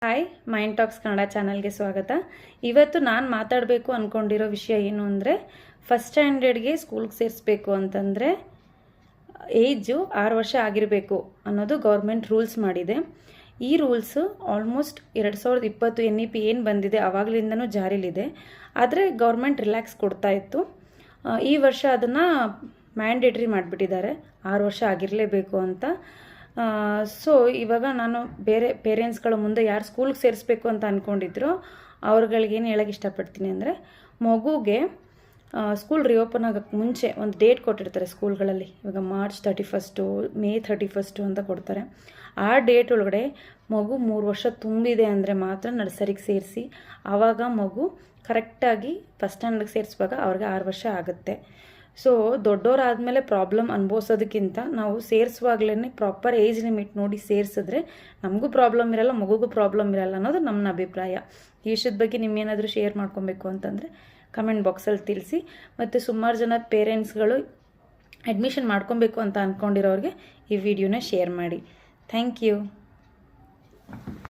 Hi mind tax Kannada ಚಾನಲ್ಗೆ ಸ್ವಾಗತ. ಇವತ್ತು ನಾನು ಮಾತಾಡಬೇಕು ಅಂದ್ಕೊಂಡಿರೋ ವಿಷಯ ಏನು ಅಂದರೆ, ಫಸ್ಟ್ ಸ್ಟ್ಯಾಂಡರ್ಡ್ಗೆ ಸ್ಕೂಲ್ಗೆ ಸೇರಿಸ್ಬೇಕು ಅಂತಂದರೆ ಏಜು 6 ವರ್ಷ ಆಗಿರಬೇಕು ಅನ್ನೋದು ಗೌರ್ಮೆಂಟ್ ರೂಲ್ಸ್ ಮಾಡಿದೆ. ಈ ರೂಲ್ಸು ಆಲ್ಮೋಸ್ಟ್ 2020 NEP ಏನು ಬಂದಿದೆ ಆವಾಗಲಿಂದನೂ ಜಾರಿಲಿದೆ. ಆದರೆ ಗೌರ್ಮೆಂಟ್ ರಿಲ್ಯಾಕ್ಸ್ ಕೊಡ್ತಾ ಇತ್ತು. ಈ ವರ್ಷ ಅದನ್ನು ಮ್ಯಾಂಡೇಟ್ರಿ ಮಾಡಿಬಿಟ್ಟಿದ್ದಾರೆ, 6 ವರ್ಷ ಆಗಿರಲೇಬೇಕು ಅಂತ. ಸೊ ಇವಾಗ ನಾನು ಬೇರೆ ಪೇರೆಂಟ್ಸ್ಗಳ ಮುಂದೆ ಯಾರು ಸ್ಕೂಲ್ಗೆ ಸೇರಿಸ್ಬೇಕು ಅಂತ ಅಂದ್ಕೊಂಡಿದ್ರು ಅವ್ರುಗಳಿಗೇನು ಹೇಳೋಕ್ಕೆ ಇಷ್ಟಪಡ್ತೀನಿ ಅಂದರೆ, ಮಗುಗೆ ಸ್ಕೂಲ್ ರಿಓಪನ್ ಆಗೋಕ್ಕೆ ಮುಂಚೆ ಒಂದು ಡೇಟ್ ಕೊಟ್ಟಿರ್ತಾರೆ ಸ್ಕೂಲ್ಗಳಲ್ಲಿ. ಇವಾಗ March 31, May 31 ಅಂತ ಕೊಡ್ತಾರೆ. ಆ ಡೇಟ್ ಒಳಗಡೆ ಮಗು 3 ವರ್ಷ ತುಂಬಿದೆ ಅಂದರೆ ಮಾತ್ರ ನರ್ಸರಿಗೆ ಸೇರಿಸಿ. ಆವಾಗ ಮಗು ಕರೆಕ್ಟಾಗಿ ಫಸ್ಟ್ ಸ್ಟ್ಯಾಂಡರ್ಡ್ಗೆ ಸೇರಿಸುವಾಗ ಅವ್ರಿಗೆ 6 ವರ್ಷ ಆಗುತ್ತೆ. ಸೊ ದೊಡ್ಡವರಾದಮೇಲೆ ಪ್ರಾಬ್ಲಮ್ ಅನುಭವಿಸೋದಕ್ಕಿಂತ ನಾವು ಸೇರಿಸುವಾಗಲೇ ಪ್ರಾಪರ್ ಏಜ್ ಲಿಮಿಟ್ ನೋಡಿ ಸೇರಿಸಿದ್ರೆ ನಮಗೂ ಪ್ರಾಬ್ಲಮ್ ಇರಲ್ಲ, ಮಗುಗೂ ಪ್ರಾಬ್ಲಮ್ ಇರಲ್ಲ ಅನ್ನೋದು ನಮ್ಮ ಅಭಿಪ್ರಾಯ. ಈ ವಿಷಯದ ಬಗ್ಗೆ ನಿಮ್ಮೇನಾದರೂ ಶೇರ್ ಮಾಡ್ಕೊಬೇಕು ಅಂತಂದರೆ ಕಮೆಂಟ್ ಬಾಕ್ಸಲ್ಲಿ ತಿಳಿಸಿ. ಮತ್ತು ಸುಮಾರು ಜನ ಪೇರೆಂಟ್ಸ್ಗಳು ಅಡ್ಮಿಷನ್ ಮಾಡ್ಕೊಬೇಕು ಅಂತ ಅಂದ್ಕೊಂಡಿರೋರಿಗೆ ಈ ವಿಡಿಯೋನ ಶೇರ್ ಮಾಡಿ. Thank you.